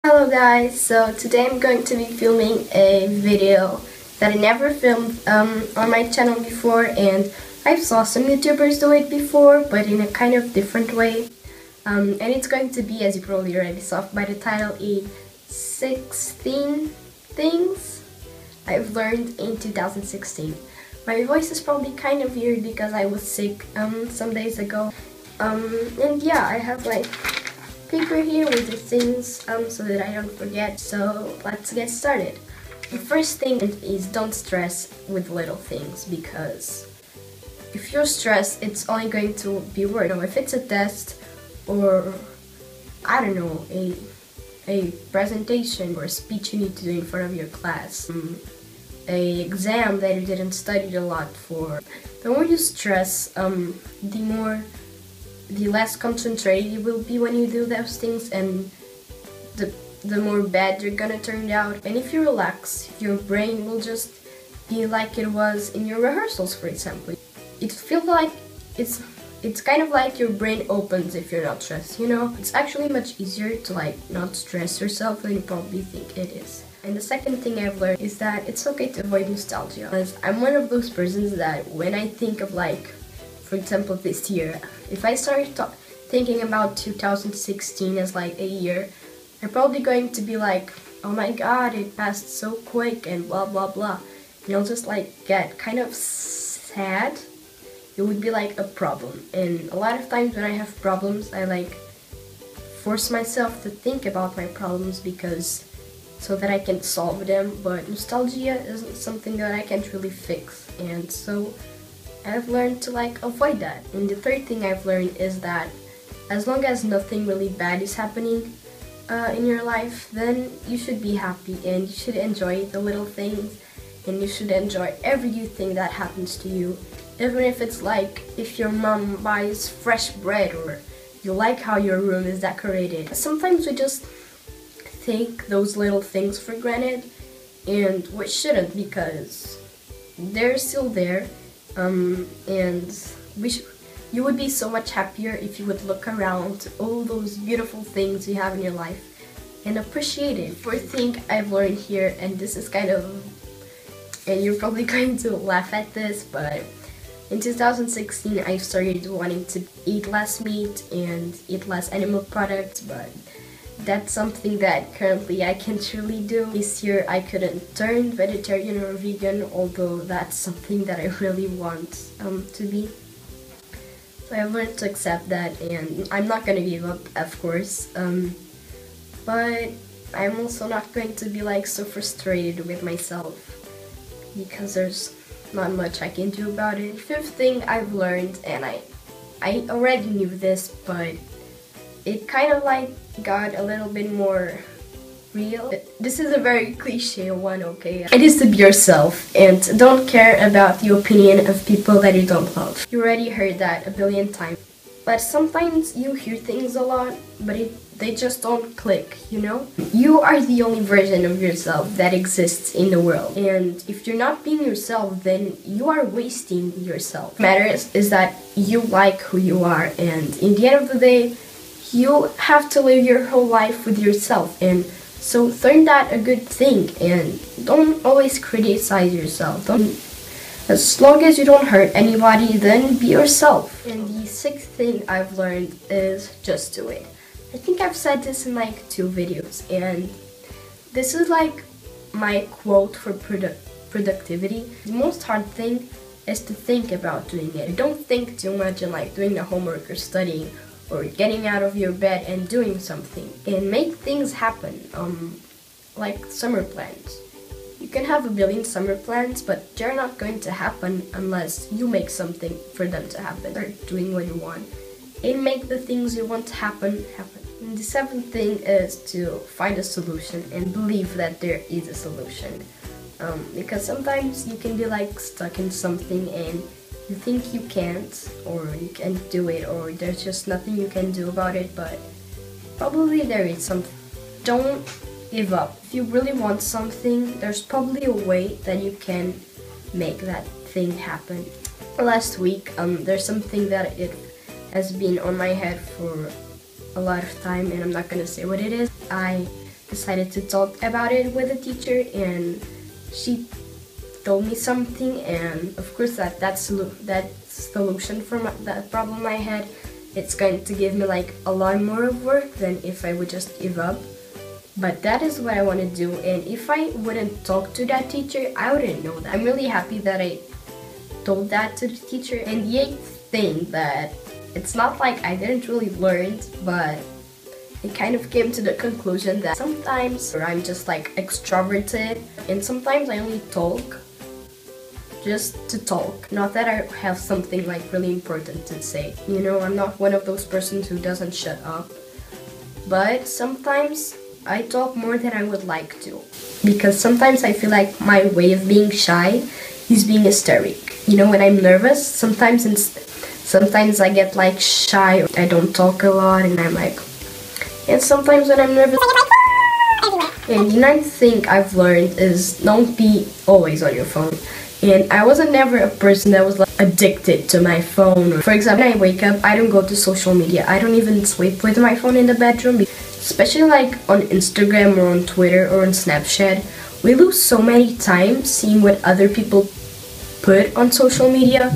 Hello guys, so today I'm going to be filming a video that I never filmed on my channel before, and I saw some YouTubers do it before but in a kind of different way, and it's going to be, as you probably already saw by the title, 16 things I've learned in 2016. My voice is probably kind of weird because I was sick some days ago, and yeah, I have like paper here with the things so that I don't forget. So let's get started. The first thing is don't stress with little things, because if you're stressed, it's only going to be worse. You know, if it's a test or I don't know, a presentation or a speech you need to do in front of your class, a exam that you didn't study a lot for, the more you stress, the less concentrated you will be when you do those things, and the more bad you're gonna turn out. And if you relax, your brain will just be like it was in your rehearsals, for example. It feels like it's kind of like your brain opens if you're not stressed, you know? It's actually much easier to like not stress yourself than you probably think it is. And the second thing I've learned is that it's okay to avoid nostalgia, because I'm one of those persons that when I think of, like, for example, this year, if I started thinking about 2016 as like a year, I'm probably going to be like, oh my god, it passed so quick and blah blah blah. And I'll just like get kind of sad. It would be like a problem. And a lot of times when I have problems, I like force myself to think about my problems because so that I can solve them. But nostalgia isn't something that I can't really fix, and so I've learned to like avoid that. And the third thing I've learned is that as long as nothing really bad is happening in your life, then you should be happy and you should enjoy the little things, and you should enjoy every good thing that happens to you, even if it's like if your mom buys fresh bread or you like how your room is decorated. Sometimes we just take those little things for granted, and we shouldn't, because they're still there. And you would be so much happier if you would look around all those beautiful things you have in your life and appreciate it. Fourth thing I've learned here, and this is kind of, and you're probably going to laugh at this, but in 2016 I started wanting to eat less meat and eat less animal products, but that's something that currently I can't really do. This year I couldn't turn vegetarian or vegan, although that's something that I really want to be. So I've learned to accept that, and I'm not gonna give up, of course, but I'm also not going to be like so frustrated with myself because there's not much I can do about it. Fifth thing I've learned, and I already knew this, but it kind of like got a little bit more real. This is a very cliche one, okay? It is to be yourself and don't care about the opinion of people that you don't love. You already heard that a billion times. But sometimes you hear things a lot, but they just don't click, you know? You are the only version of yourself that exists in the world. And if you're not being yourself, then you are wasting yourself. What matters is that you like who you are, and in the end of the day, you have to live your whole life with yourself, and so turn that a good thing, and don't always criticize yourself. As long as you don't hurt anybody, then be yourself. And the sixth thing I've learned is just do it. I think I've said this in like 2 videos, and this is like my quote for productivity. The most hard thing is to think about doing it. Don't think too much and like doing the homework or studying, or getting out of your bed and doing something, and make things happen, like summer plans. You can have a billion summer plans, but they're not going to happen unless you make something for them to happen. Start doing what you want and make the things you want to happen. And the seventh thing is to find a solution and believe that there is a solution, because sometimes you can be like stuck in something and you think you can't, or you can't do it, or there's just nothing you can do about it, but probably there is something. Don't give up. If you really want something, there's probably a way that you can make that thing happen. Last week, there's something that it has been on my head for a lot of time, and I'm not gonna say what it is. I decided to talk about it with the teacher, and she told me something, and of course that solution for that problem I had, it's going to give me like a lot more of work than if I would just give up. But that is what I want to do, and if I wouldn't talk to that teacher, I wouldn't know that. I'm really happy that I told that to the teacher. And the eighth thing, that it's not like I didn't really learn, but it kind of came to the conclusion that sometimes I'm just like extroverted, and sometimes I only talk just to talk. Not that I have something like really important to say. You know, I'm not one of those persons who doesn't shut up. But sometimes I talk more than I would like to, because sometimes I feel like my way of being shy is being hysteric. You know, when I'm nervous, sometimes I get like shy, I don't talk a lot, and I'm like, and sometimes when I'm nervous, and the ninth thing I've learned is don't be always on your phone. And I wasn't never a person that was like addicted to my phone. For example, when I wake up, I don't go to social media. I don't even sleep with my phone in the bedroom. Especially like on Instagram or on Twitter or on Snapchat, we lose so many time seeing what other people put on social media.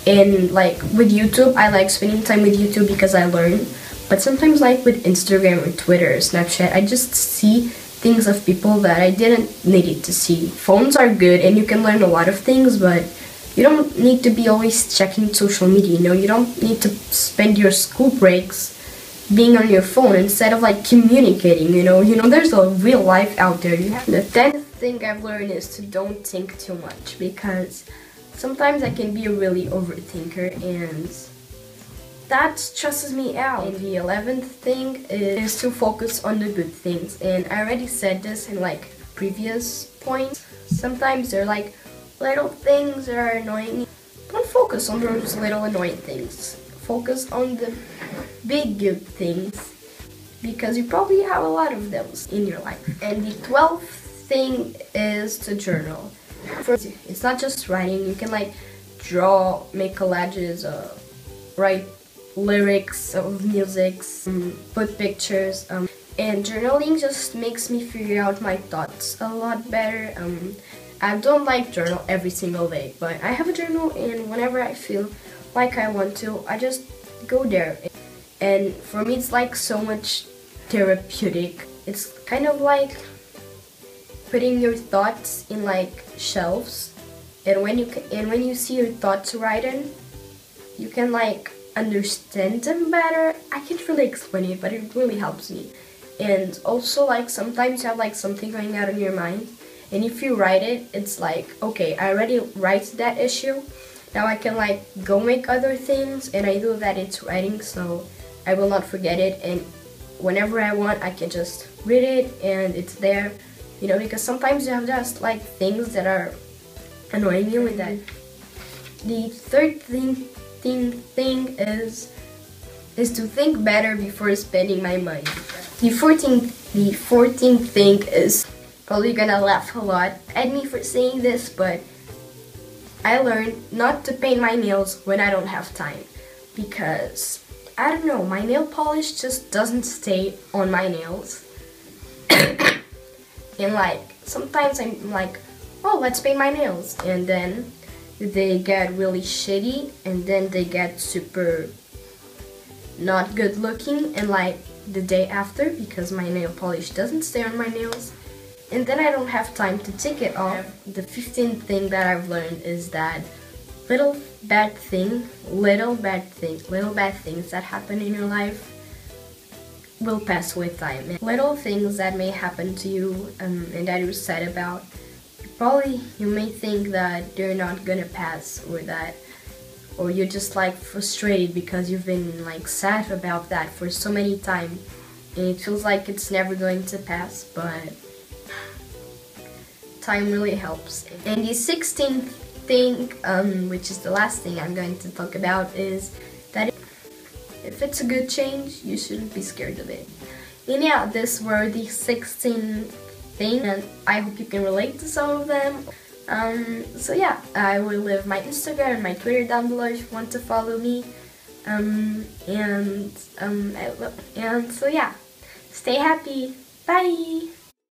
And like with YouTube, I like spending time with YouTube because I learn. But sometimes like with Instagram or Twitter or Snapchat, I just see things of people that I didn't need to see. Phones are good and you can learn a lot of things, but you don't need to be always checking social media, you know? You don't need to spend your school breaks being on your phone instead of like communicating, you know? There's a real life out there. The 10th thing I've learned is to don't think too much, because sometimes I can be a really overthinker and that stresses me out. And the 11th thing is to focus on the good things. And I already said this in like previous points. Sometimes they're like little things that are annoying. Don't focus on those little annoying things. Focus on the big good things, because you probably have a lot of those in your life. And the 12th thing is to journal. First, it's not just writing. You can like draw, make collages, write lyrics of music, put pictures, and journaling just makes me figure out my thoughts a lot better. I don't like journal every single day, but I have a journal, and whenever I feel like I want to, I just go there. And for me, it's like so much therapeutic. It's kind of like putting your thoughts in like shelves, and when you see your thoughts written, you can like understand them better. I can't really explain it, but it really helps me. And also, like, sometimes you have like something going out in your mind, and if you write it, it's like, okay, I already write that issue, now I can like go make other things, and I know that it's writing, so I will not forget it, and whenever I want, I can just read it and it's there, because sometimes you have just like things that are annoying you with that. The third thing is to think better before spending my money. The 14th thing is probably gonna laugh a lot at me for saying this, but I learned not to paint my nails when I don't have time, because I don't know, my nail polish just doesn't stay on my nails. And like sometimes I'm like, oh, let's paint my nails, and then they get really shitty, and then they get super not good looking, and like the day after, because my nail polish doesn't stay on my nails, and then I don't have time to take it off. The 15th thing that I've learned is that little bad things that happen in your life will pass with time. And little things that may happen to you and that you're sad about, you may think that they're not gonna pass, or you're just like frustrated because you've been like sad about that for so many times, and it feels like it's never going to pass, but time really helps. And the 16th thing, which is the last thing I'm going to talk about, is that if it's a good change, you shouldn't be scared of it. And yeah, these were the 16 things, and I hope you can relate to some of them. So yeah, I will leave my Instagram and my Twitter down below if you want to follow me. And so yeah, stay happy. Bye!